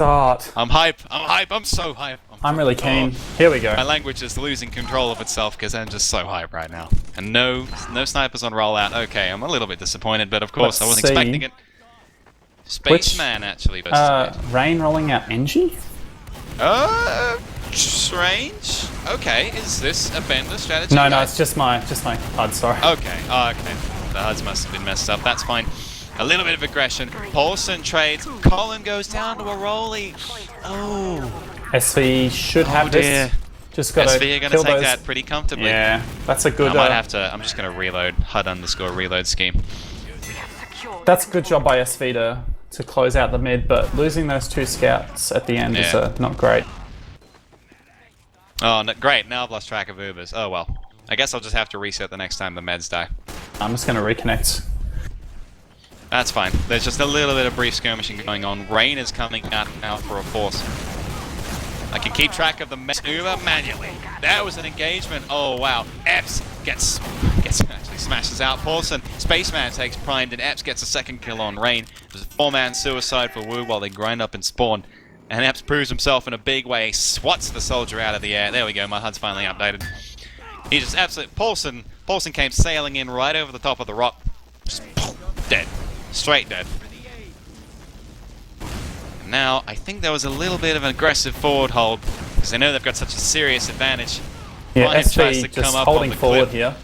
Start. I'm hype. I'm hype. I'm so hype. I'm really keen. Here we go. My language is losing control of itself because I'm just so hype right now. And no snipers on rollout. Okay, I'm a little bit disappointed, but of course I wasn't expecting it. Spaceman actually. Rain rolling out NG? Strange. Okay, is this a Bender strategy? No, it's just my HUD, sorry. Okay, okay. The HUDs must have been messed up. That's fine. A little bit of aggression. Paulson trades. Colin goes down to a rollie. Oh. SV should have this. Just got SV are going to take that pretty comfortably. Yeah, that's a good... I might have to... I'm just going to reload. HUD_reload scheme. That's a good job by SV to close out the mid, but losing those 2 scouts at the end is not great. Oh, no, great. Now I've lost track of Ubers. Oh, well. I guess I'll just have to reset the next time the meds die. I'm just going to reconnect. That's fine. There's just a little bit of brief skirmishing going on. Rain is coming out now for a force. I can keep track of the Uber manually. That was an engagement. Oh, wow. Epps actually smashes out Paulson. Spaceman takes primed and Epps gets a second kill on Rain. It was a 4-man suicide for Wu while they grind up and spawn. And Epps proves himself in a big way, swats the soldier out of the air. There we go, my HUD's finally updated. He just absolutely... Paulson came sailing in right over the top of the rock. Just dead. Straight dead. And now, I think there was a little bit of an aggressive forward hold, because they know they've got such a serious advantage. Yeah, Prime SV tries to just come up holding on the forward cliff. here.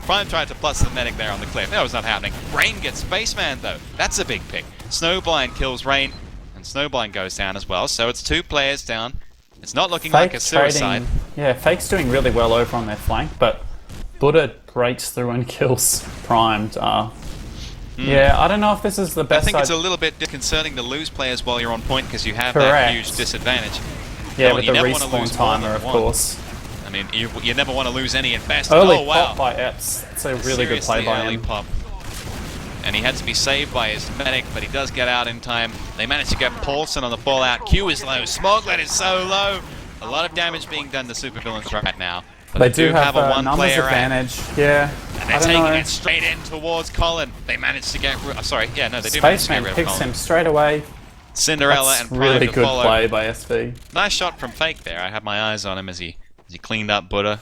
Prime tried to plus the medic there on the cliff. That was not happening. Rain gets Spaceman, though. That's a big pick. Snowblind kills Rain, and Snowblind goes down as well, so it's 2 players down. It's not looking like a suicide. Yeah, Fake's doing really well over on their flank, but Buddha breaks through and kills Primed. Yeah, I don't know if this is the best. I think it's a little bit disconcerting to lose players while you're on point because you have that huge disadvantage. Yeah, with the respawn timer, of course. I mean, you never want to lose any at best. Early oh, wow. pop by Epps. It's a really good play by him. Pop. And he had to be saved by his medic, but he does get out in time. They managed to get Paulson on the fallout. Q is low. Smoglet is so low. A lot of damage being done to Supervillains right now. But they do have a numbers player advantage. Yeah. And they're taking it straight in towards Colin. They managed to get... sorry, yeah, no, they do manage to get rid of Colin. Picks him straight away. Cinderella and Prime really to good follow. play by SV. Nice shot from Fake there. I had my eyes on him as he cleaned up Buddha.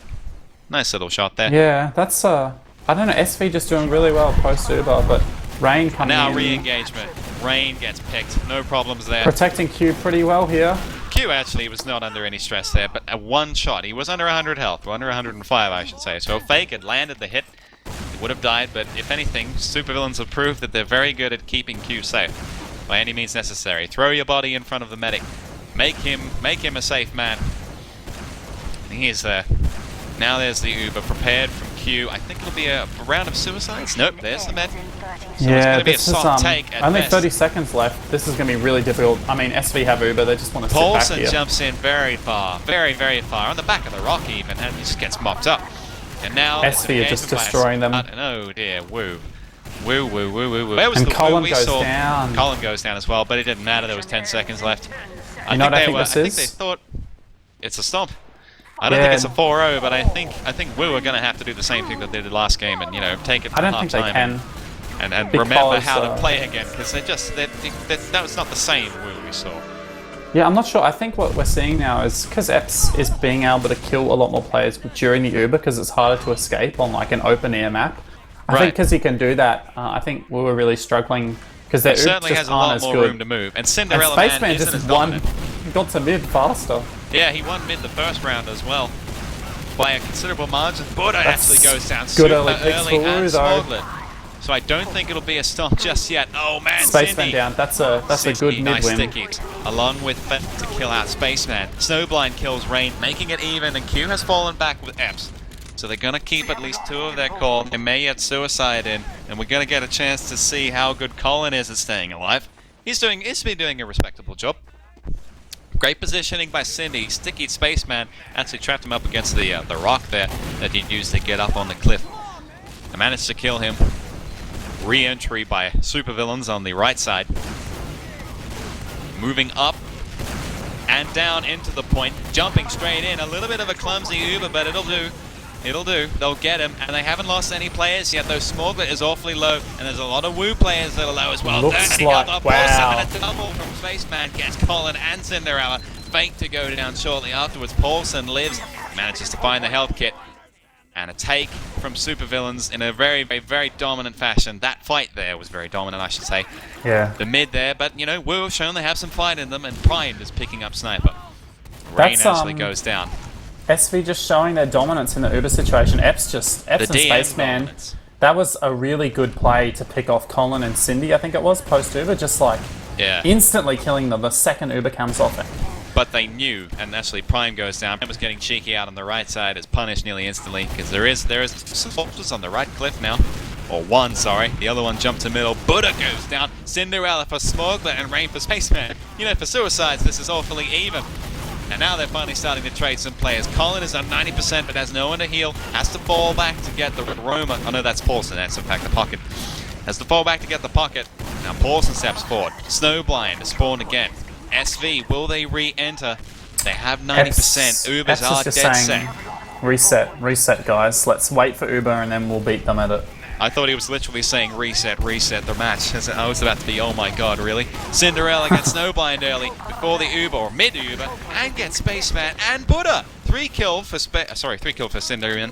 Nice little shot there. Yeah, that's... I don't know, SV just doing really well post-Uber, but Rain coming in. Now re-engagement. Rain gets picked. No problems there. Protecting Q pretty well here. Q actually was not under any stress there, but a 1 shot. He was under 100 health, or under 105 I should say. So if Fake had landed the hit, he would have died, but if anything, Supervillains have proved that they're very good at keeping Q safe. By any means necessary. Throw your body in front of the medic. Make him a safe man. And he is there. Now there's the Uber prepared from Q. I think it'll be a round of suicides. Nope, there's the med. So yeah, it's going to be a soft take at only best. 30 seconds left. This is going to be really difficult. I mean, SV have Uber. They just want to sit back here. Paulson jumps in very far. Very, very far. On the back of the rock even. And he just gets mopped up. And now... SV are just destroying them. Oh dear, woo. Woo, woo, woo, woo, woo. Where was and the Colin woo we goes saw? down. Colin goes down as well, but it didn't matter. There was 10 seconds left. I think they thought it's a stomp. I don't think it's a 4-0, but I think Wu are going to have to do the same thing that they did last game and, you know, take it from half time. I don't think they can. And remember how to play again, because that was not the same Wu we saw. Yeah, I'm not sure. I think what we're seeing now is because Epps is being able to kill a lot more players during the Uber because it's harder to escape on like an open air map. I think because he can do that, I think we were really struggling because their certainly has a lot more room to move. And Cinderella Man isn't as dominant. Got to mid faster. Yeah, he won mid the first round as well by a considerable margin. Buddha actually goes down good super early and though. Smoglet. So I don't think it'll be a stomp just yet. Oh man, Spaceman down. That's a good mid nice win. Stickies, along with Fett to kill out Spaceman. Snowblind kills Rain, making it even, and Q has fallen back with Epps. So they're gonna keep at least 2 of their core. They may get suicide in, and we're gonna get a chance to see how good Colin is at staying alive. He's been doing a respectable job. Great positioning by Cindy. Sticky Spaceman actually trapped him up against the rock there that he used to get up on the cliff. I managed to kill him. Re-entry by Supervillains on the right side. Moving up and down into the point. Jumping straight in. A little bit of a clumsy Uber, but it'll do. It'll do. They'll get him, and they haven't lost any players yet, though Smorglet is awfully low, and there's a lot of Wu players that are low as well. Looks Dirty like, got the wow. and a double from Spaceman gets Colin and Cinderella. Fake to go down shortly afterwards. Paulson lives, manages to find the health kit, and a take from Supervillains in a very, very, very dominant fashion. That fight there was very dominant, I should say. Yeah. The mid there, but you know, Wu have shown they have some fight in them, and Prime is picking up Sniper. Rain actually goes down. SV just showing their dominance in the Uber situation. Epps and Spaceman. That was a really good play to pick off Colin and Cindy, I think it was, post-Uber, just like instantly killing them the second Uber comes off it. But they knew, and actually Prime goes down. Prime was getting cheeky out on the right side, is punished nearly instantly, because there is soldiers on the right cliff now. Or one, sorry. The other one jumped to middle. Buddha goes down. Cinderella for Smorglet and Rain for Spaceman. You know, for Suicides, this is awfully even. And now they're finally starting to trade some players. Colin is on 90% but has no one to heal. Has to fall back to get the Roma. Oh no, that's Paulson. That's in fact the pocket. Has to fall back to get the pocket. Now Paulson steps forward. Snowblind is spawned again. SV, will they re-enter? They have 90%. Ubers are dead set. Reset guys. Let's wait for Uber and then we'll beat them at it. I thought he was literally saying reset the match. I was about to be, oh my god, really? Cinderella gets Snowblind early before the Uber, or mid-Uber, and gets Spaceman and Buddha. 3 kill for Cinderella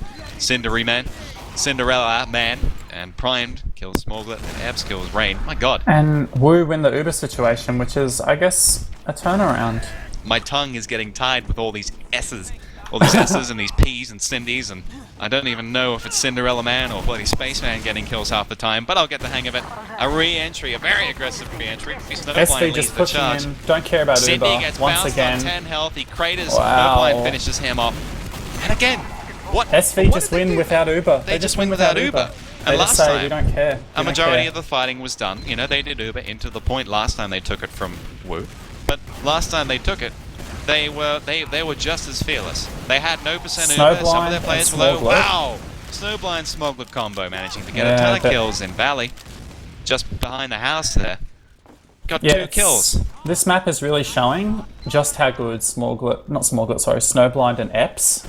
Man, and Primed kills Smorglet, and Ebbs kills Rain. My god. And Wu win the Uber situation, which is, I guess, a turnaround. My tongue is getting tied with all these S's. All these S's and these P's and Cindy's, and I don't even know if it's Cinderella Man or bloody Spaceman getting kills half the time, but I'll get the hang of it. A re-entry, a very aggressive re-entry. SV just pushing in, don't care about Cindy Uber, gets once bounced again. on 10 health, he craters, Snowblind finishes him off. And again, what? SV just win without Uber. They just win without Uber. They And just say, we don't care. A majority of the fighting was done. You know, they did Uber into the point last time they took it from Wu, but last time they took it, they were just as fearless. They had no percent Uber. Some of their players were low. Wow! Snowblind Smorglet combo managing to get a ton of kills in Valley. Just behind the house there. Got 2 kills. This map is really showing just how good Snowblind and Epps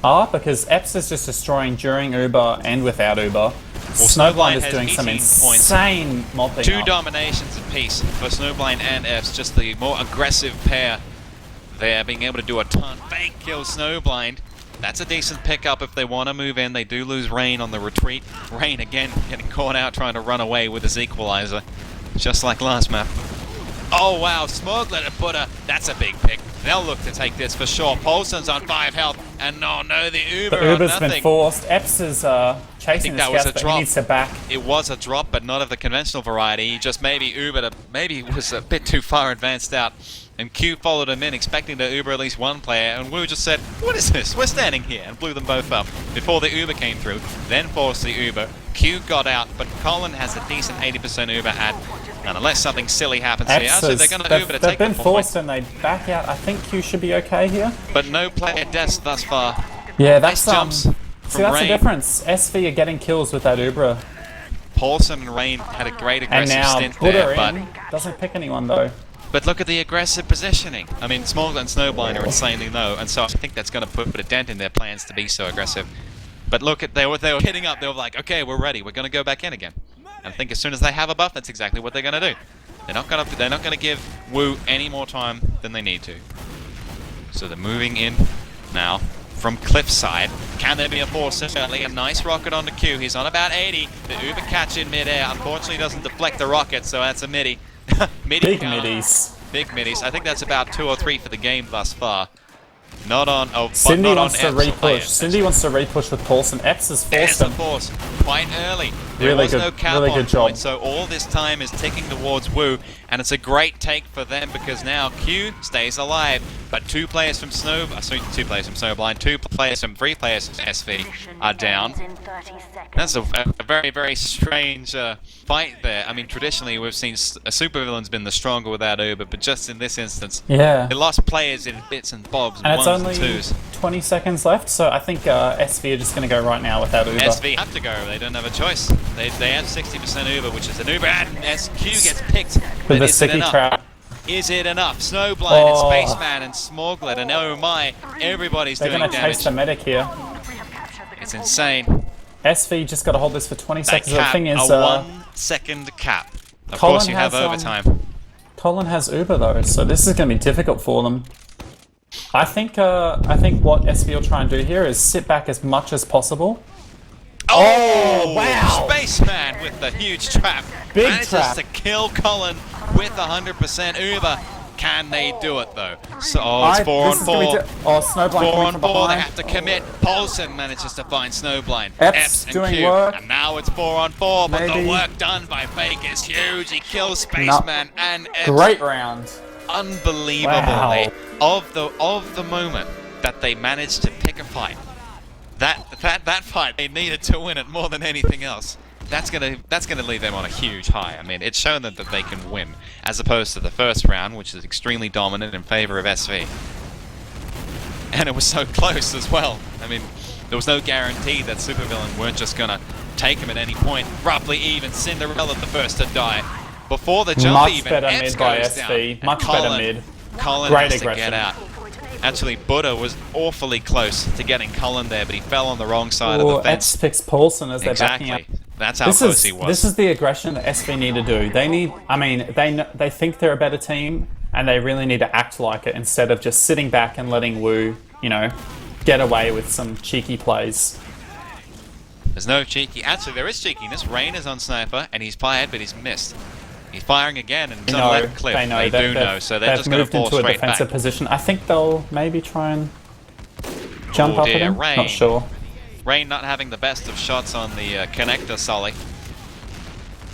are, because Epps is just destroying during Uber and without Uber. Well, Snowblind is doing some insane mopping 2 dominations apiece for Snowblind and Epps, just the more aggressive pair. They're being able to do a ton. Fake kill Snowblind. That's a decent pickup if they want to move in. They do lose Rain on the retreat. Rain again getting caught out trying to run away with his equalizer. Just like last map. Oh wow, Smorglet and Buddha. That's a big pick. They'll look to take this for sure. Paulson's on 5 health. And no, the Uber the Uber's on nothing. been forced. Epps is chasing the scouts, but he needs to back. It was a drop, but not of the conventional variety. Just maybe Uber maybe was a bit too far advanced out. And Q followed him in, expecting to Uber at least one player, and Wu just said, what is this? We're standing here, and blew them both up before the Uber came through, then forced the Uber. Q got out, but Colin has a decent 80% Uber at, and unless something silly happens here, so they're going to Uber to take the point. They've been forced and they back out. I think Q should be okay here. But no player deaths thus far. Yeah, that's jumps see, that's Rain. the difference. SV are getting kills with that Uber. Paulson and Rain had a great aggressive stint there, but doesn't pick anyone though. But look at the aggressive positioning. I mean, Smorglet and Snowblind are insanely low, and so I think that's going to put a dent in their plans to be so aggressive. But look at they were hitting up. They were like, okay, we're ready. We're going to go back in again. And I think as soon as they have a buff, that's exactly what they're going to do. They're not going to give Wu any more time than they need to. So they're moving in now from cliffside. Can there be a force? Certainly a nice rocket onto Q. He's on about 80. The Uber catch in midair. Unfortunately, doesn't deflect the rocket, so that's a midi. Big middies. Big middies. I think that's about 2 or 3 for the game thus far. Not on. Oh, Cindy not wants on to repush. Cindy wants to repush with Paulson. Epps is forced him. Force quite early. There was no cap really on good job. point, so all this time is ticking towards Wu, and it's a great take for them because now Q stays alive. But 2 players from 2 players from Snowblind, 3 players from SV are down. That's a very, very strange fight there. I mean, traditionally we've seen Supervillains been the stronger without Uber, but just in this instance, they lost players in bits and bobs and it's ones only and twos. 20 seconds left, so I think SV are just going to go right now without Uber. SV have to go. They don't have a choice. They have 60% Uber, which is an Uber, and SQ gets picked. With the sticky trap. Is it enough? Snowblind and Spaceman and Smorglet, and oh my, everybody's doing damage. They're going to chase the medic here. It's insane. SV just got to hold this for 20 That seconds. The cap, thing is, a 1 second cap. Of Colin course you have has, overtime. Colin has Uber though, so this is going to be difficult for them. I think what SV will try and do here is sit back as much as possible. Oh, wow! Spaceman with the huge trap. Big Manages trap. to kill Colin with 100% Uber. Can they do it though? So it's 4 on 4. Oh, Snowblind 4 coming on from 4, they behind. have to commit. Paulson manages to find Snowblind. Epps and doing Q. work. And now it's 4 on 4, but Maybe. the work done by Fake is huge. He kills Spaceman and Epps. Great round. Unbelievably. Wow. Of the moment that they managed to pick a fight. That fight, they needed to win it more than anything else. That's gonna leave them on a huge high. I mean, it's shown them that they can win, as opposed to the first round, which is extremely dominant in favor of SV. And it was so close as well. I mean, there was no guarantee that Supervillain weren't just gonna take him at any point. Roughly even. Cinderella the first to die. Before the jump Much even, better Epps mid by goes SV. down. Much better mid. Colin Great has to aggression. get out. Actually, Buddha was awfully close to getting Colin there, but he fell on the wrong side of the fence. Epps picks Paulson as they're backing Exactly. up. That's how close he was. This is the aggression that SV need to do. They need, I mean, they think they're a better team, and they really need to act like it instead of just sitting back and letting Wu, you know, get away with some cheeky plays. There's no cheeky. Actually, there is cheekiness. Rain is on sniper, and he's fired, but he's missed. He's firing again, and it's on left cliff. They know. They do know, so they're just going to fall moved into a straight defensive back. position. I think they'll maybe try and jump up at him. Rain. Not sure. Rain not having the best of shots on the connector, Sully.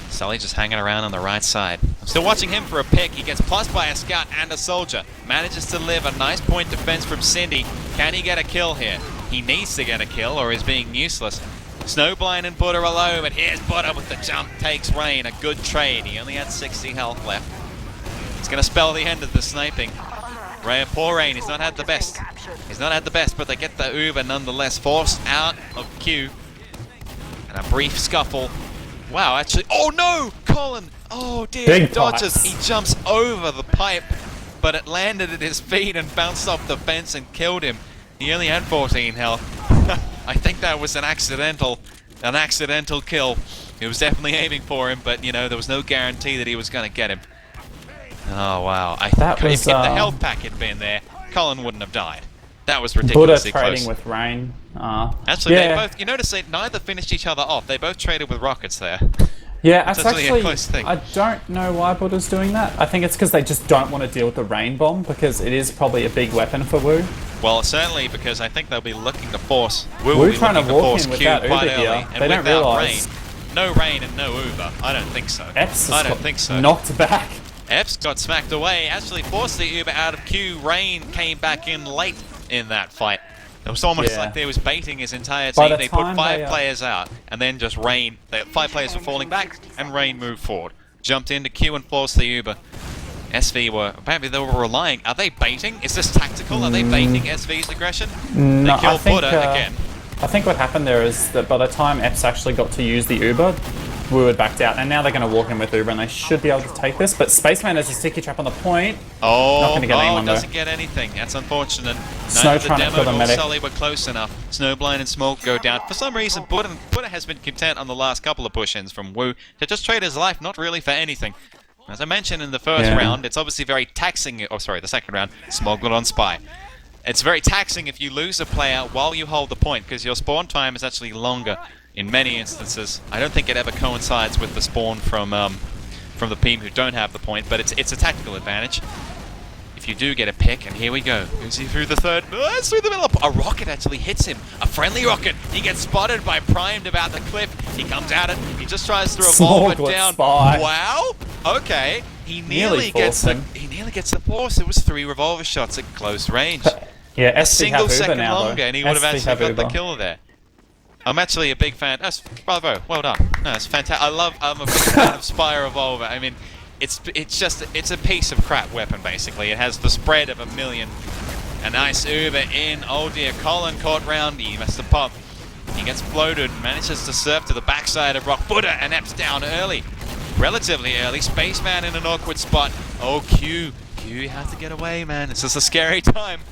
Sully just hanging around on the right side. I'm still watching him for a pick. He gets plussed by a scout and a soldier. Manages to live a nice point defense from Cindy. Can he get a kill here? He needs to get a kill or he's being useless. Snowblind and Buddha alone, but here's Buddha with the jump. Takes Rain. A good trade. He only had 60 health left. It's going to spell the end of the sniping. Poor Rain, he's not had the best. He's not had the best, but they get the Uber nonetheless. Forced out of Q. And a brief scuffle. Wow, actually. Oh no! Colin! Oh dear. Big Dodges. pipes. He jumps over the pipe, but it landed at his feet and bounced off the fence and killed him. He only had 14 health. I think that was an accidental kill. He was definitely aiming for him, but you know, there was no guarantee that he was going to get him. Oh wow! If the health pack had been there, Colin wouldn't have died. That was ridiculously Buddha close. trading with Rain. Actually, yeah. they both. You notice they neither finished each other off. They both traded with rockets there. Yeah, that's actually a close thing. I don't know why Buddha's doing that. I think it's because they just don't want to deal with the Rain Bomb, because it is probably a big weapon for Wu. Well, certainly because I think they'll be looking to force. Wu Wu will be trying looking to to walk force in Q without quite Uber early, here. and They don't without realise. Rain, no Rain and no Uber. I don't think so. Epps I don't think so. knocked back. Epps got smacked away. Actually forced the Uber out of Q. Rain came back in late in that fight. It was almost like they was baiting his entire team. They put 5 players out, and then just Rain. 5 players were falling back, and Rain moved forward. Jumped into Q and forced the Uber. SV were, apparently they were relying. Are they baiting? Is this tactical? Are they baiting SV's aggression? No, They killed Buddha again. I think what happened there is that by the time Epps actually got to use the Uber, Wu had backed out, and now they're going to walk in with Uber, and they should be able to take this. But Spaceman has a sticky trap on the point. Oh, not going to get anyone doesn't though. get anything. That's unfortunate. Snow Neither the trying to demo kill the nor medic. Sully were close enough. Snowblind and Smoke go down. For some reason, Buddha has been content on the last couple of push-ins from Wu to just trade his life, not really for anything. As I mentioned in the first round, it's obviously very taxing. Oh, sorry, the second round, smuggled on Spy. It's very taxing if you lose a player while you hold the point, because your spawn time is actually longer in many instances. I don't think it ever coincides with the spawn from the team who don't have the point, but it's a tactical advantage. If you do get a pick, and here we go. Is he through the third? Oh, it's through the middle. A rocket actually hits him. A friendly rocket. He gets spotted by Primed about the cliff. He comes at it. He just tries to revolve it down. Spy. Wow. Okay. He nearly gets the force. It was 3 revolver shots at close range. Yeah, A SV single have Uber second now, longer, though. and he would have SV actually have got the Uber. kill there. I'm actually a big fan. That's bravo. Well done. No, it's fantastic. I'm a big fan of Spy Revolver. I mean, it's a piece of crap weapon basically. It has the spread of 1,000,000. A nice Uber in. Oh dear, Colin caught round. He must have popped. He gets floated, manages to surf to the backside of Rock. Buddha and Epps down early. Relatively early. Spaceman in an awkward spot. Oh, Q, you have to get away, man. It's just a scary time.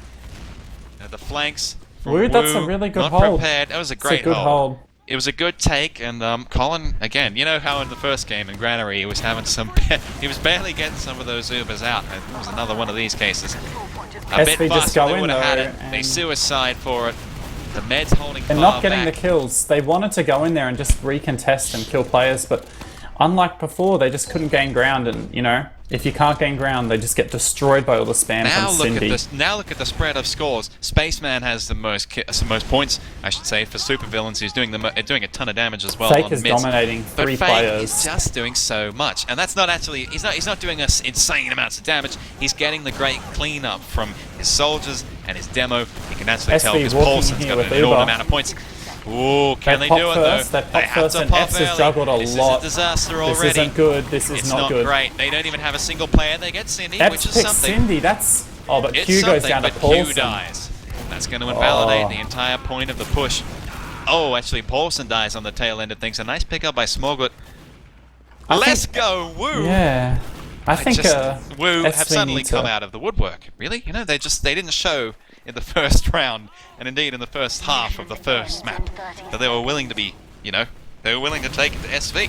The flanks from Woo, Woo. that's a really good Not hold. prepared. That was a It's great a good hold. It was a good take, and Colin, again, you know how in the first game in Granary he was having some, he was barely getting some of those Ubers out. It was another one of these cases. A bit SV just faster, go they in would have had though, it. They and suicide for it. The Meds holding they're far not getting back. the kills. They wanted to go in there and just recontest and kill players, but unlike before, they just couldn't gain ground. And you know, if you can't gain ground, they just get destroyed by all the spam Now from look Cindy. at this. Now look at the spread of scores. Spaceman has the most points, I should say, for Supervillains. Who's doing doing a ton of damage as well. Fake on is mids. dominating But 3 Fake players. is just doing so much, and that's not actually. He's not doing us insane amounts of damage. He's getting the great cleanup from his soldiers and his demo. You can actually tell SV because walking Paulson's here got with an enormous Uber. amount of points. Ooh, can they pop do it first, though? they pop have first, to and pop Epps has early. juggled a This lot. is a disaster This already. isn't good. This is It's not good. great. They don't even have a single player. They get Cindy, Epps which is picks something. Cindy. That's but It's Q goes something, down to but Paulson. Q dies. That's going to invalidate Oh. the entire point of the push. Oh, actually, Paulson dies on the tail end of things. A nice pickup by Smoglet. Let's go, Woo! Yeah, I think Woo have SV suddenly need come to- out of the woodwork. Really? You know, they didn't show in the first round, and indeed in the first half of the first map, that they were willing to be, you know, they were willing to take it to SV.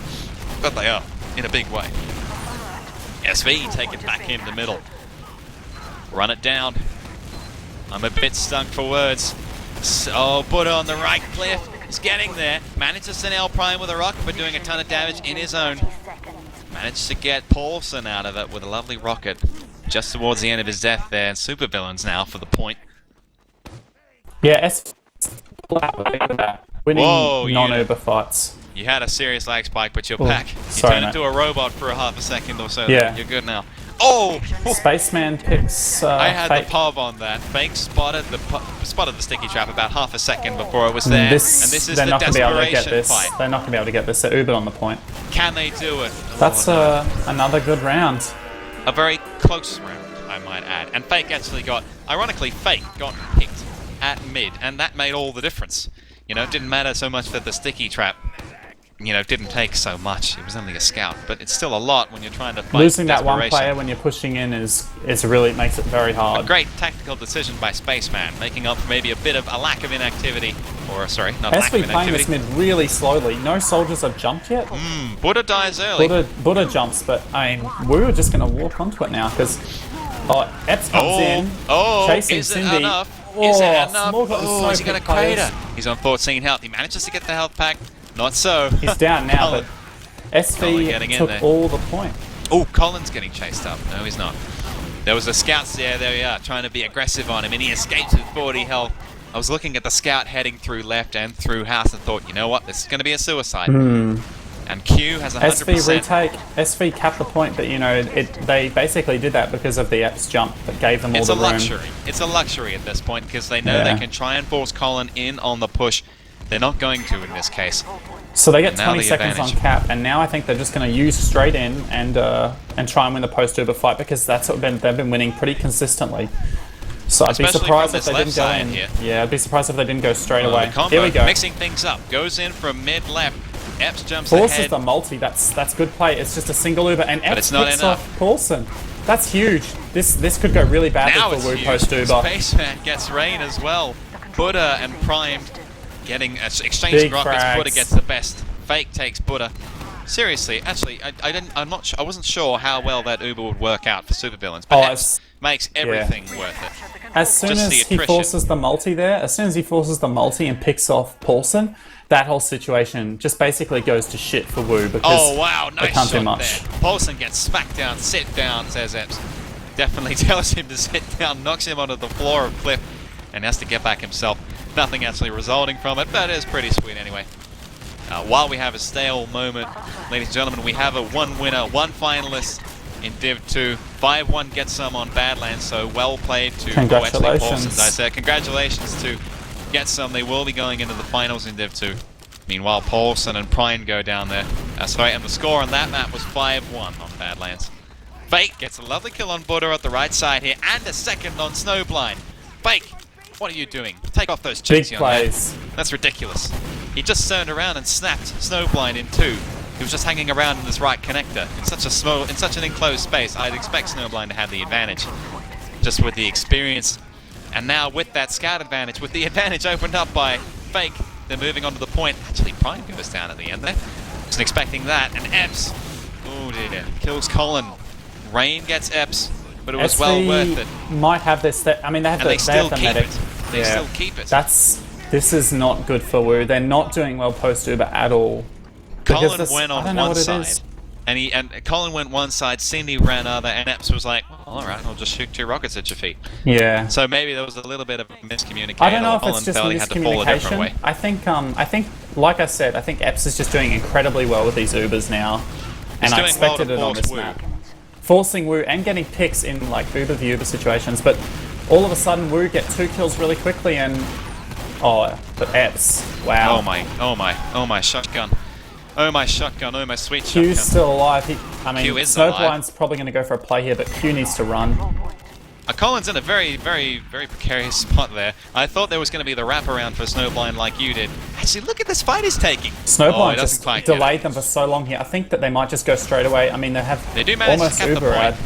But they are, in a big way. SV take it back in the middle. Run it down. I'm a bit stuck for words. So, Buddha on the right cliff. He's getting there. Manages to nail Prime with a rocket, but doing a ton of damage in his own. Managed to get Paulson out of it with a lovely rocket. Just towards the end of his death there. And Supervillains now for the point. Yeah, winning Whoa, non-Uber fights. You had a serious lag spike, but you're Oh, back. You sorry, turned mate. into a robot for a half a second or so. Yeah. You're good now. Oh! Spaceman picks. I had Fake. the pub on that. Fake spotted the sticky trap about half a second before it was there. And this is they're the not going to be able to get desperation this. fight. They're not going to be able to get this. They're Uber on the point. Can they do it? That's Oh, no. another good round. A very close round, I might add. And Fake actually ironically, Fake got picked at mid, and that made all the difference. You know, it didn't matter so much that the sticky trap, you know, didn't take so much. It was only a scout, but it's still a lot when you're trying to fight Losing that one desperation. player when you're pushing in is really makes it very A hard. great tactical decision by Spaceman, making up for maybe a bit of a lack of inactivity. Or, sorry, not lack of SV playing this inactivity. mid really slowly. No soldiers have jumped yet. Buddha dies early. Buddha jumps, but I mean, we were just going to walk onto it now because Epps comes in, chasing is it Cindy. enough? Is it enough? Small got Oh, the is he going to crater? He's on 14 health. He manages to get the health pack. Not so. He's down now, but Colin getting SV in took there. all the point. Oh, Colin's getting chased up. No, he's not. There was a scout there we are, trying to be aggressive on him, and he escapes with 40 health. I was looking at the scout heading through left and through house and thought, you know what, this is going to be a suicide. And Q has 100%. SV retake. SV capped the point, but you know they basically did that because of the Epps jump that gave them all It's the a room. luxury. It's a luxury at this point because they know Yeah. they can try and force Colin in on the push. They're not going to in this case. So they get Now 20 the seconds advantage. on cap, and now I think they're just going to use straight in and try and win the post-Uber fight because that's what they've been winning pretty consistently. So I'd be Especially surprised from if they this didn't go left in. side here. Yeah, I'd be surprised if they didn't go straight Oh, away. the combo, Here we go. mixing things up. Goes in from mid-left. Epps jumps Forces ahead. the multi. That's good play. It's just a single Uber, and Epps it's not picks enough. off Paulson. That's huge. This could go really badly Now for it's Wu huge. post-Uber. Spaceman gets rain as well. Buddha and Prime getting exchanging Big rockets. frags. Buddha gets the best. Fake takes Buddha. Seriously, actually, I wasn't sure how well that Uber would work out for Supervillains, but Oh, Epps makes everything worth it. As soon Just as the he attrition. forces the multi there, as soon as he forces the multi and picks off Paulson, that whole situation just basically goes to shit for Wu because Oh wow, they nice can't do shot much. there. Paulson gets smacked down, sit down, says Epps. Definitely tells him to sit down, knocks him onto the floor of cliff, and has to get back himself. Nothing actually resulting from it, but it is pretty sweet anyway. While we have a stale moment, ladies and gentlemen, we have a one winner, one finalist in Div 2. 5-1 gets some on Badlands, so well played to Congratulations. Paulson. I said congratulations to Get Some. They will be going into the finals in Div 2. Meanwhile, Paulson and Prine go down there. Sorry, and the score on that map was 5-1 on Badlands. Fake gets a lovely kill on Buddha at the right side here, and a second on Snowblind. Fake, what are you doing? Take off those cheeks, Big young man. plays. That's ridiculous. He just turned around and snapped Snowblind in two. He was just hanging around in this right connector. In such an enclosed space, I'd expect Snowblind to have the advantage. Just with the experience And now with that scout advantage, with the advantage opened up by Fake, they're moving on to the point. Actually, Prime goes down at the end there. Wasn't expecting that. And Epps, oh dear, kills Colin. Rain gets Epps, but it was well worth it. Might have this. I mean, they have they still keep medic. it. They still keep it. This is not good for Wu. They're not doing well post Uber at all. Colin went on one side, and Colin went one side, Cindy ran other, and Epps was like, well, all right, I'll just shoot 2 rockets at your feet. Yeah. So maybe there was a little bit of miscommunication. I don't know if Colin it's just felt he had to fall a different way. I think, like I said, I think Epps is just doing incredibly well with these Ubers now, and I expected it on this map. Forcing Wu and getting picks in like Uber v Uber situations, but all of a sudden Wu get 2 kills really quickly, and but Epps, wow. Oh my shotgun. Oh my shotgun, oh my sweet Q's shotgun. still alive. Snowblind's alive. probably going to go for a play here, but Q needs to run. Colin's in a very, very, very precarious spot there. I thought there was going to be the wraparound for Snowblind like you did. Actually, look at this fight he's taking. Snowblind just delayed them for so long here. I think that they might just go straight away. I mean, they do manage almost to cap Uber the point, ad.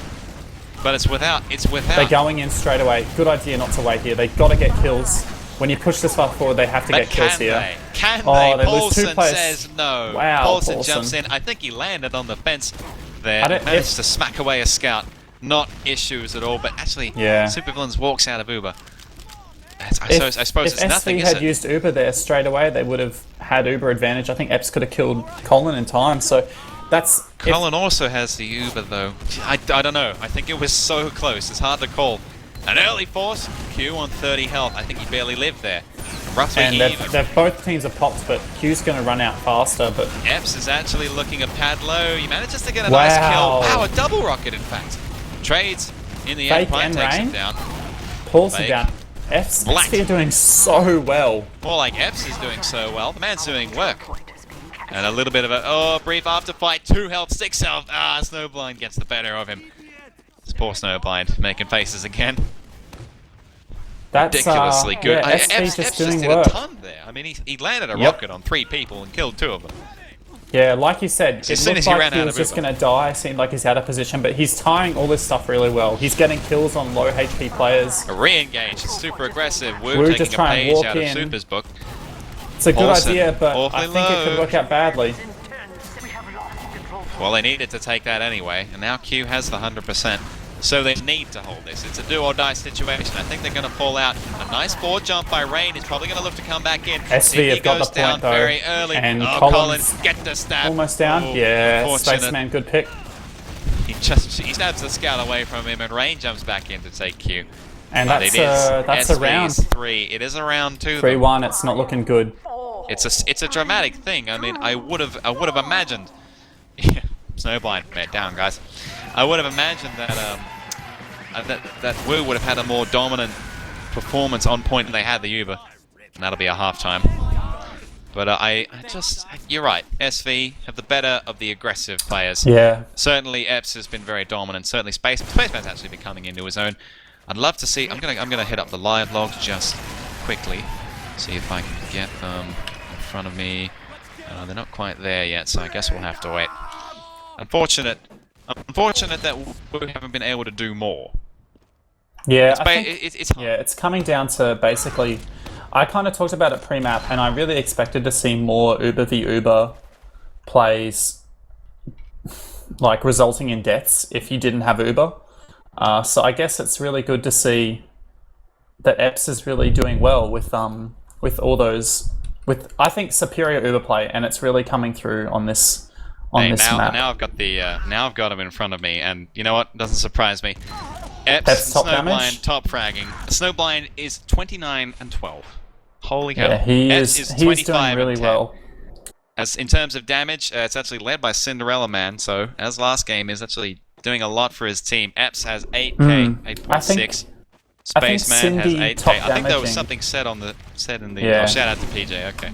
but it's without. They're going in straight away. Good idea not to wait here. They've got to get kills. When you push this far forward, they have to get kills here. Can they? They lose 2 Paulson players. says no. Wow, Paulson jumps in. I think he landed on the fence there. Managed to smack away a scout. Not issues at all, but actually, Supervillains walks out of Uber. I suppose it's nothing, if SV had used Uber there straight away, they would have had Uber advantage. I think Epps could have killed Colin in time, so that's... Colin also has the Uber, though. I don't know. I think it was so close. It's hard to call. An early force, Q on 30 health. I think he barely lived there. Roughly even. Both teams are popped, but Q's going to run out faster. But Epps is actually looking a pad low. He manages to get a nice kill. Wow, a double rocket, in fact. Trades in the end. Prime takes him down. Pulls him down. Epps is doing so well. More like Epps is doing so well. The man's doing work. And a little bit of a brief after fight. 2 health, 6 health. Snowblind gets the better of him. This poor Snowblind making faces again. That's ridiculously good. Epps just did a ton there. I mean, he landed a rocket on 3 people and killed 2 of them. Yeah, like you said, it looked like he was just going to die. Seemed like he's out of position, but he's tying all this stuff really well. He's getting kills on low HP players. A re-engage, super aggressive. Wu taking just a trying page to walk out of in. Super's book. It's a good idea, but I think it could work out badly. Well, they needed to take that anyway, and now Q has the 100%. So they need to hold this. It's a do-or-die situation. I think they're going to fall out. A nice forward jump by Rain. He's probably going to look to come back in. SV have got the point, though. Very early. And Collins get the stab. Almost down. Spaceman, good pick. He stabs the scout away from him, and Rain jumps back in to take Q. And that's a round. 3. It is a round 2. 3-1. It's not looking good. It's a dramatic thing. I mean, I would have imagined. Snowblind, man, down, guys. I would have imagined that Wu would have had a more dominant performance on point than they had the Uber, and that'll be a halftime. But you're right. SV have the better of the aggressive players. Yeah. Certainly, Epps has been very dominant. Certainly, Spaceman's actually been coming into his own. I'd love to see. I'm gonna hit up the live logs just quickly, see if I can get them in front of me. They're not quite there yet, so I guess we'll have to wait. Unfortunate that we haven't been able to do more. Yeah, it's coming down to basically. I kind of talked about it pre-map, and I really expected to see more Uber v Uber plays, like resulting in deaths if you didn't have Uber. So I guess it's really good to see that Epps is really doing well with all those I think superior Uber play, and it's really coming through on this. Map. Now I've got him in front of me, and you know what? Doesn't surprise me. Epps top Snowblind damage? top fragging. Snowblind is 29 and 12. Holy cow! Yeah, he's doing really well. As in terms of damage, it's actually led by Cinderella Man. So as last game is actually doing a lot for his team. Epps has 8k, 8.6. Spaceman has 8k. I think there was something said in the. Oh, shout out to PJ. Okay.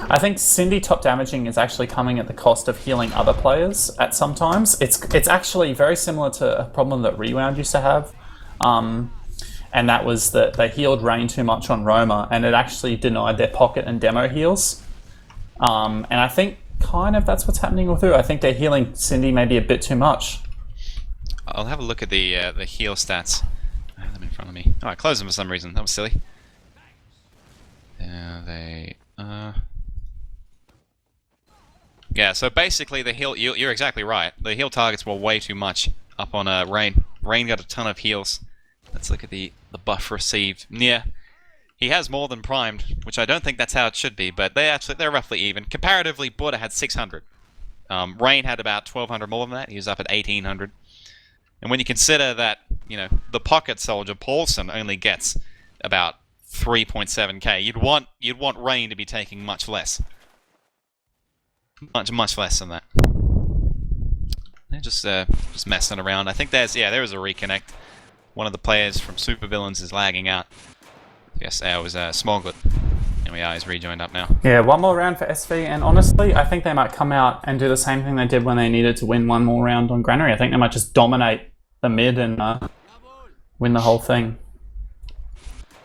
I think Cindy top damaging is actually coming at the cost of healing other players at some times. It's actually very similar to a problem that Rewound used to have. And that was that they healed Rain too much on Roma, and it actually denied their pocket and demo heals. And I think kind of that's what's happening with her. I think they're healing Cindy maybe a bit too much. I'll have a look at the heal stats. I have them in front of me. Oh, I closed them for some reason. That was silly. Yeah, so basically the heal... You're exactly right. The heal targets were way too much up on Rain. Rain got a ton of heals. Let's look at the buff received. Yeah, he has more than primed, which I don't think that's how it should be, but they're roughly even. Comparatively, Buddha had 600. Rain had about 1,200 more than that. He was up at 1,800. And when you consider that, you know, the pocket soldier Paulson only gets about 3.7k, you'd want Rain to be taking much less. Much less than that. They're just messing around. I think there was a reconnect. One of the players from Supervillains is lagging out. Yes, it was Smoglet. And he's rejoined up now. Yeah, one more round for SV, and honestly, I think they might come out and do the same thing they did when they needed to win one more round on Granary. I think they might just dominate the mid and win the whole thing.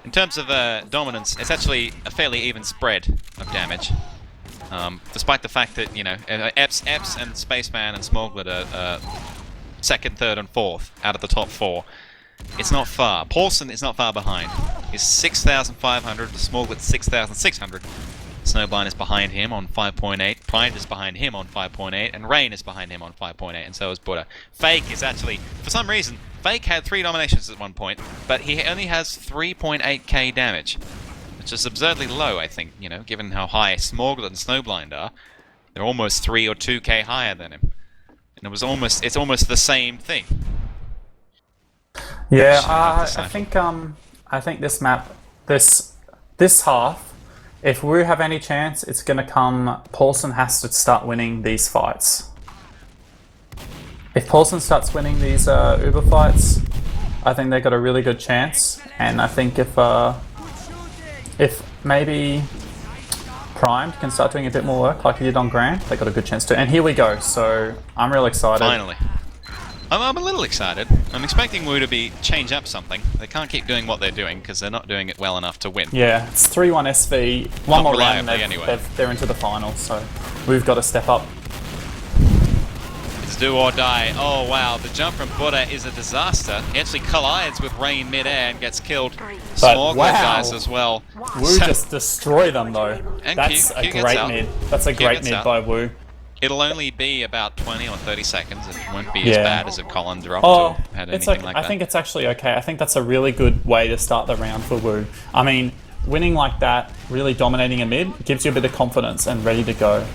In terms of dominance, it's actually a fairly even spread of damage. Despite the fact that, you know, Epps and Spaceman and Smoglet are second, third, and fourth out of the top 4. It's not far. Paulson is not far behind. He's 6,500, Smoglet 6,600. Snowblind is behind him on 5.8, Pride is behind him on 5.8, and Rain is behind him on 5.8, and so is Buddha. Fake is actually, for some reason, Fake had 3 dominations at one point, but he only has 3.8k damage. Which is absurdly low, I think, you know, given how high Smoglet and Snowblind are. They're almost 3 or 2k higher than him. And it's almost the same thing. Yeah, I think this map, this half, if we have any chance, it's going to come. Paulson has to start winning these fights. If Paulson starts winning these Uber fights, I think they've got a really good chance. And I think if maybe Primed can start doing a bit more work like he did on Grand, they got a good chance to. And here we go. So I'm real excited. Finally. I'm a little excited. I'm expecting Wu to change up something. They can't keep doing what they're doing because they're not doing it well enough to win. Yeah, it's 3-1 SV. One more round and they're into the finals, so we've got to step up. It's do or die. Oh wow, the jump from Buddha is a disaster. He actually collides with Rain mid-air and gets killed. Smoglet dies as well. Wu just destroy them though. That's a great mid. That's a great mid by Wu. It'll only be about 20 or 30 seconds. It won't be as bad as if Colin dropped or had anything like that. I think it's actually okay. I think that's a really good way to start the round for Wu. I mean, winning like that, really dominating a mid, gives you a bit of confidence and ready to go.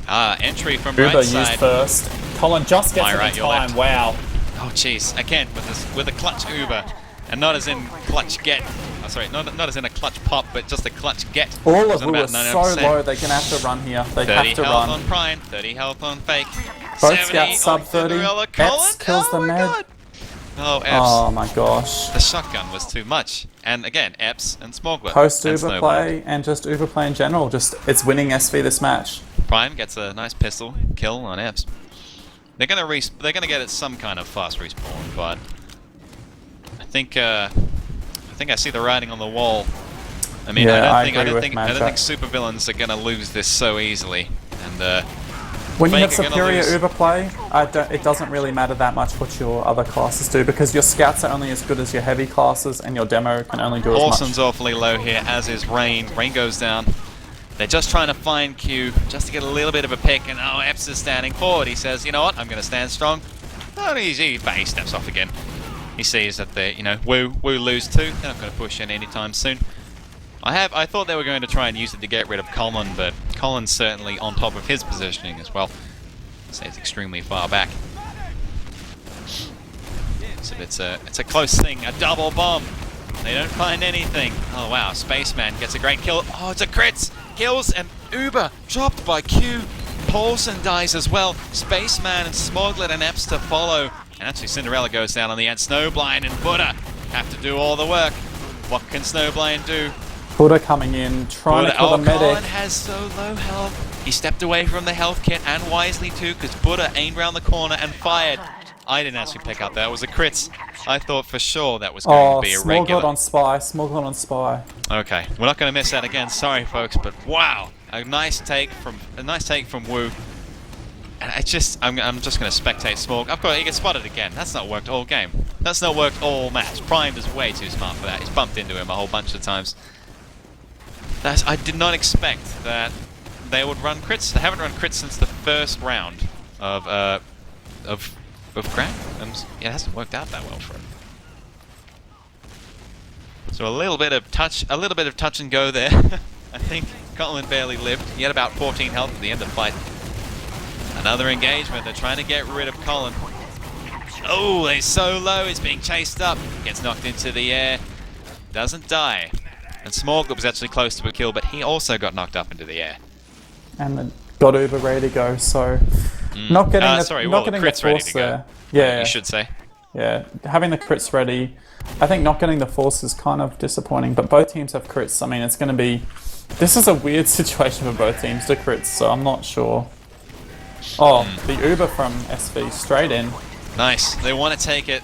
Entry from Uber right side. used first. Colin just gets it in time. Wow. Oh jeez, again with a clutch Uber, and not as in clutch get. Oh, sorry, not as in a clutch pop, but just a clutch get. All of them are so low. They're gonna have to run here. They have to run. 30 health on Prime, 30 health on Fake. Both scouts sub 30. Epps kills the med. Oh, Epps. Oh my gosh. The shotgun was too much. And again, Epps and Smoglet. Post Uber play and just Uber play in general. It's winning SV this match. Prime gets a nice pistol kill on Epps. They're gonna get it some kind of fast respawn, but I think I see the writing on the wall. I mean, I don't think Supervillains are gonna lose this so easily. And when you have superior Uber play, it doesn't really matter that much what your other classes do because your scouts are only as good as your heavy classes, and your demo can only do as much. Paulson's awfully low here, as is Rain. Rain goes down. They're just trying to find Q, just to get a little bit of a pick, and Epps is standing forward. He says, you know what, I'm going to stand strong. Oh, he steps off again. He sees that Wu lose too. They're not going to push in anytime soon. I thought they were going to try and use it to get rid of Colin, but Colin's certainly on top of his positioning as well. So he's extremely far back. So it's a close thing, a double bomb. They don't find anything. Oh wow, Spaceman gets a great kill. Oh, it's a crits! Kills and Uber dropped by Q. Paulson dies as well. Spaceman and Smoglet and Epps to follow. And actually Cinderella goes down on the end. Snowblind and Buddha have to do all the work. What can Snowblind do? Buddha coming in, trying to kill the medic. Colin has so low health. He stepped away from the health kit, and wisely too, because Buddha aimed around the corner and fired. I didn't actually pick up that. It was a crits. I thought for sure that was going to be a regular. Smoglet on Spy. Okay, we're not going to miss that again. Sorry, folks, but wow, a nice take from Wu. And I'm just going to spectate Smorg. Of course, he gets spotted again. That's not worked all game. That's not worked all match. Prime is way too smart for that. He's bumped into him a whole bunch of times. I did not expect that they would run crits. They haven't run crits since the first round of Grand. And yeah, it hasn't worked out that well for him. So a little bit of touch and go there. I think Colin barely lived. He had about 14 health at the end of the fight. Another engagement. They're trying to get rid of Colin. Oh, he's so low. He's being chased up. Gets knocked into the air. Doesn't die. And Smorg was actually close to a kill, but he also got knocked up into the air. And then got Uber ready to go. So not getting the crits ready to go. Yeah, you should say. Yeah, having the crits ready. I think not getting the force is kind of disappointing, but both teams have crits. I mean, it's going to be... This is a weird situation for both teams to crits, so I'm not sure. Oh, the Uber from SV straight in. Nice. They want to take it.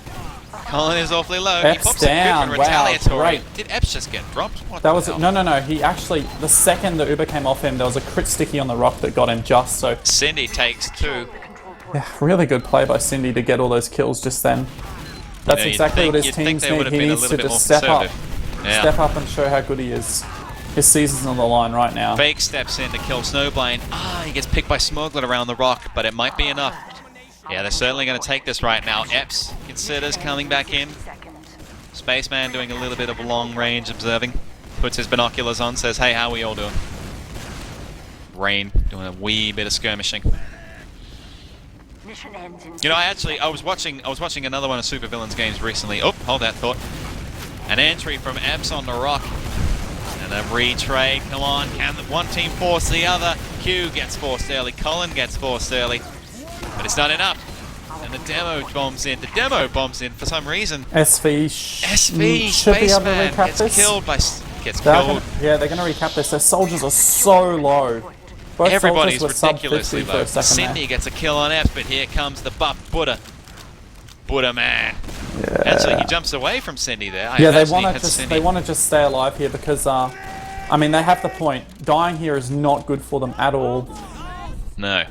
Colin is awfully low. Epps he pops down. A quick and retaliatory. Wow, great. Did Epps just get dropped? What That was the hell? no. He actually, the second the Uber came off him, there was a crit sticky on the rock that got him just so. Cindy takes 2. Yeah, really good play by Cindy to get all those kills just then. That's exactly what his teams need. He needs to just step up and show how good he is. His season's on the line right now. Fake steps in to kill Snowblind. He gets picked by Smuggler around the rock, but it might be enough. Yeah, they're certainly going to take this right now. Epps considers coming back in. Spaceman doing a little bit of long-range observing. Puts his binoculars on, says, hey, how are we all doing? Rain doing a wee bit of skirmishing. You know, I was watching another one of Supervillains games recently. Oh, hold that thought. An entry from Epps on the rock. And a retray. Come on, can one team force the other? Q gets forced early. Colin gets forced early. But it's not enough. And the demo bombs in. The demo bombs in for some reason. SV should be able to recap this. Gets killed. Yeah, they're going to recap this. Their soldiers are so low. Both Everybody's soldiers were ridiculously sub 50 for low. a second Cindy there. gets a kill on Epps, but here comes the buff Buddha. Buddha man. Yeah. Actually, he jumps away from Cindy there. They want to just stay alive here because, I mean, they have the point. Dying here is not good for them at all. No,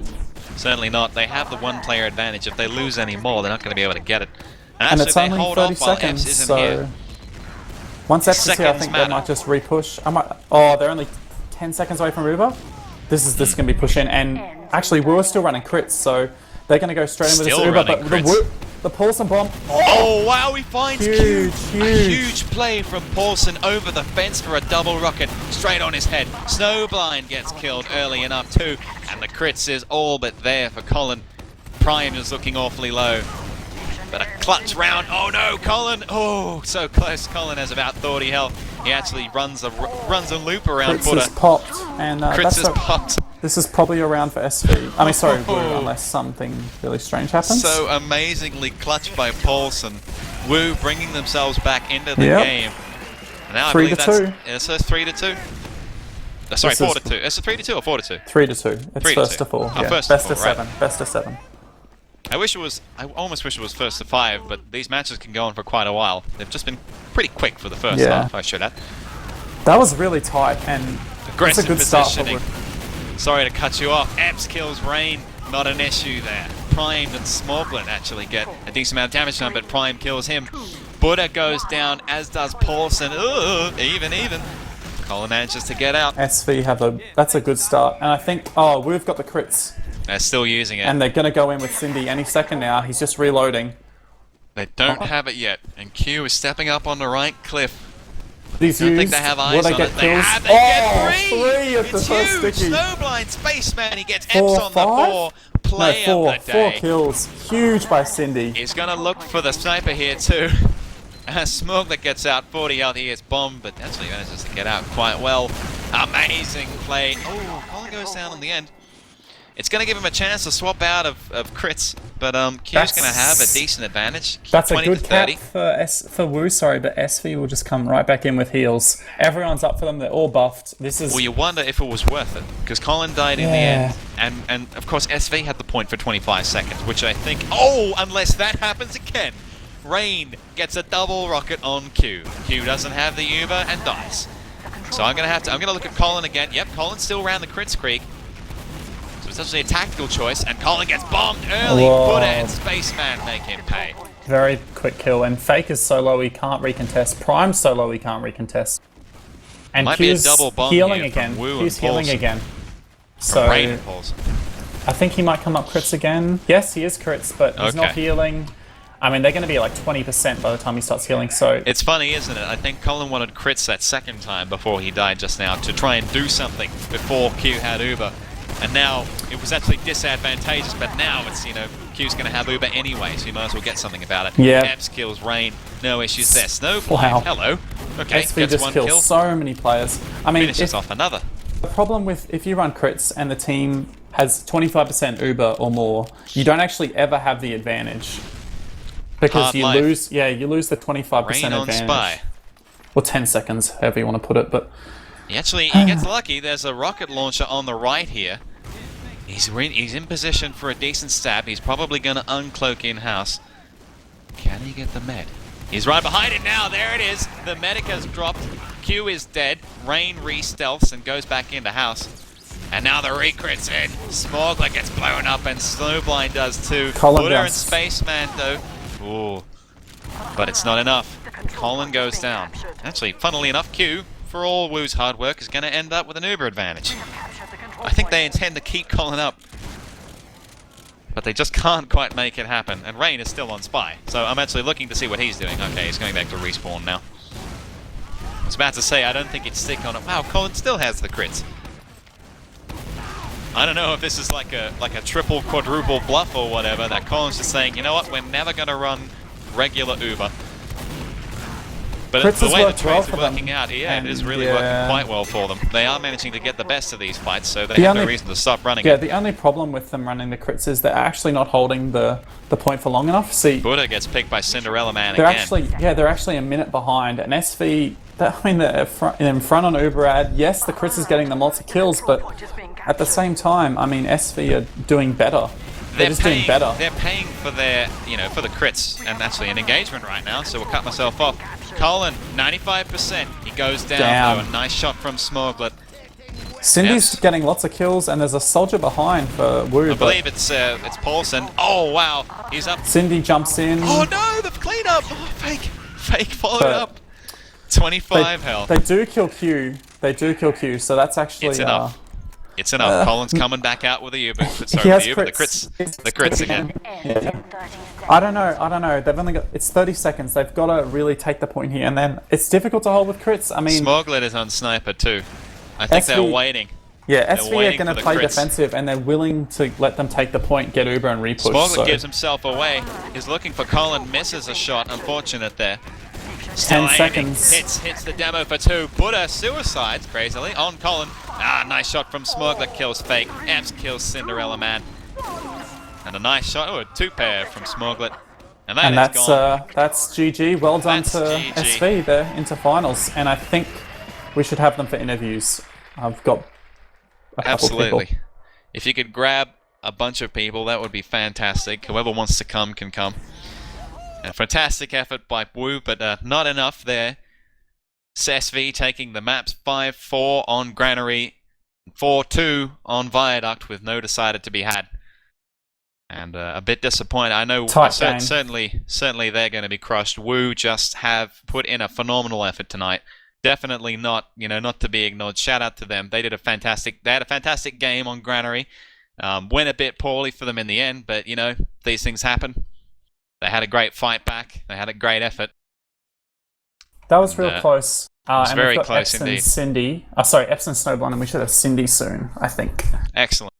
certainly not. They have the one-player advantage. If they lose any more, they're not going to be able to get it. And actually, it's only hold 30 off while seconds, Epps isn't so... here. Once Epps is here, I Seconds think matter. they might just repush. Oh, they're only 10 seconds away from Uber. This is going to be push in, and actually we were still running crits, so they're going to go straight in with this Still Uber. But running the Paulson bomb. Oh wow, he finds Q. Huge. A huge play from Paulson over the fence for a double rocket straight on his head. Snowblind gets killed early enough too, and the crits is all but there for Colin. Prime is looking awfully low. But a clutch round. Oh no, Colin! Oh, so close. Colin has about 30 health. He actually runs a loop around Crits Buddha. has popped, and Crits has popped. This is probably a round for SV. I mean, sorry, Wu, unless something really strange happens. So amazingly clutched by Paulson. Wu bringing themselves back into the game. And now 3 I to believe 2. It's a 3 to 2. Sorry, 4 to 2. It's a 3 to 2 or 4 to 2? 3 to 2. It's 3 to first 2. to 4. Oh, Yeah. first Best to of 4, right. 7. Best of 7. I almost wish it was first to 5, but these matches can go on for quite a while. They've just been pretty quick for the first half, I should add. That was really tight, and Aggressive it's a good start for positioning. Sorry to cut you off. Epps kills Rain. Not an issue there. Prime and Smorglin actually get a decent amount of damage done, but Prime kills him. Buddha goes down, as does Paulson. Even. Colin manages to get out. SV that's a good start, and I think we've got the crits. They're still using it. And they're going to go in with Cindy any second now. He's just reloading. They don't have it yet, and Q is stepping up on the right cliff. These I don't think they have eyes on it. They They get 3! Three of the It's first huge! sticky. Snowblind Spaceman, he gets 4, Epps on the 4. Play No, 4. of the day. 4 kills. Huge by Cindy. He's going to look for the sniper here too. Smuggler gets out 40 health, he gets bombed, but actually manages to get out quite well. Amazing play. Oh, Colin goes down in the end. It's going to give him a chance to swap out of crits, but Q's going to have a decent advantage. That's a 20 good to 30. cap for Wu, sorry, but SV will just come right back in with heals. Everyone's up for them, they're all buffed. This is... Well, you wonder if it was worth it, because Colin died in the end, and of course SV had the point for 25 seconds, which I think... Oh, unless that happens again! Rain gets a double rocket on Q. Q doesn't have the Uber and dies. So I'm going to look at Colin again. Yep, Colin's still around the crits creek. So was actually a tactical choice, and Colin gets bombed early. Whoa. Buddha and Spaceman make him pay. Very quick kill, and Fake is so low he can't recontest. Prime's so low he can't recontest. And Might be a Q's double bomb healing here from again. Wu Q's and healing Paulson. again. So Rain and Paulson. I think he might come up crits again. Yes, he is crits, but he's not healing. I mean, they're going to be like 20% by the time he starts healing, so... It's funny, isn't it? I think Colin wanted crits that second time before he died just now to try and do something before Q had Uber. And now, it was actually disadvantageous, but now it's, you know, Q's going to have Uber anyway, so you might as well get something about it. Yeah. Eps kills Rain, no issues there. Snowblind, Wow. hello. Okay, SV gets just one kills kill. so many players. I mean, Finishes off another. the problem with if you run crits and the team has 25% Uber or more, you don't actually ever have the advantage. Because Hard you life. lose, yeah, you lose the 25% Rain on advantage. Spy. Or 10 seconds, however you want to put it, but... He gets lucky. There's a rocket launcher on the right here. He's in position for a decent stab. He's probably going to uncloak in-house. Can he get the med? He's right behind it now. There it is. The medic has dropped. Q is dead. Rain re-stealths and goes back into house. And now the recrit's in. Smorgler gets blown up and Snowblind does too. Colin Buddha and does. Spaceman though. Ooh. But it's not enough. Colin goes down. Actually, funnily enough, Q, for all Wu's hard work, is going to end up with an Uber advantage. I think they intend to keep Colin up. But they just can't quite make it happen. And Rain is still on Spy. So I'm actually looking to see what he's doing. Okay, he's going back to respawn now. I was about to say, I don't think it's stick on it. Wow, Colin still has the crits. I don't know if this is like a triple, quadruple bluff or whatever, that Colin's just saying, you know what, we're never going to run regular Uber. But Crits the has way the worked well trades for are them. working out, yeah, And it is really yeah. working quite well for them. They are managing to get the best of these fights, so they The have no only- reason to stop running Yeah, it. the only problem with them running the crits is they're actually not holding the point for long enough. See, Buddha gets picked by Cinderella Man they're again. they're actually a minute behind, and SV, they're in front on Uberad. Yes, the crits is getting them lots of kills, but at the same time, I mean, SV are doing better. They're just doing better. They're paying for their, you know, for the crits, and actually an engagement right now, so we'll cut myself off. Colin, 95%. He goes down, though. A nice shot from Smorglet. Cindy's getting lots of kills, and there's a soldier behind for Wu. I believe it's Paulson. Oh, wow. He's up. Cindy jumps in. Oh, no, the cleanup. Oh, fake followed up. 25 health. They do kill Q. They do kill Q, so that's actually... It's enough. It's enough. Colin's coming back out with the Uber. Sorry, he has the Uber, the crits again. Yeah. I don't know. They've only got... It's 30 seconds. They've got to really take the point here, and then it's difficult to hold with crits. I mean... Smorglet is on Sniper too. I think they're waiting. Yeah, SV are waiting going for to the play crits. defensive, and they're willing to let them take the point, get Uber, and repush. Smorglet gives himself away. He's looking for Colin, misses a shot. Unfortunate there. Still 10 aiming. seconds. Hits the demo for 2. Buddha suicides, crazily, on Colin. Ah, nice shot from Smorglet, kills Fake. Epps kills Cinderella Man. And a nice shot, a 2-pair from Smorglet. And that's gone. That's GG. Well done That's to GG. SV. They're into finals, and I think we should have them for interviews. I've got a couple Absolutely. people. If you could grab a bunch of people, that would be fantastic. Whoever wants to come can come. A fantastic effort by Wu, but not enough there. SV taking the maps 5-4 on Granary, 4-2 on Viaduct with no decided to be had. And a bit disappointed. I know certainly they're going to be crushed. Wu just have put in a phenomenal effort tonight. Definitely not, not to be ignored. Shout out to them. They had a fantastic game on Granary. Went a bit poorly for them in the end, but these things happen. They had a great fight back. They had a great effort. That was real close. It was and very we've got close Epps and indeed. Cindy. Sorry, Epps and Snowblind, and we should have Cindy soon, I think. Excellent.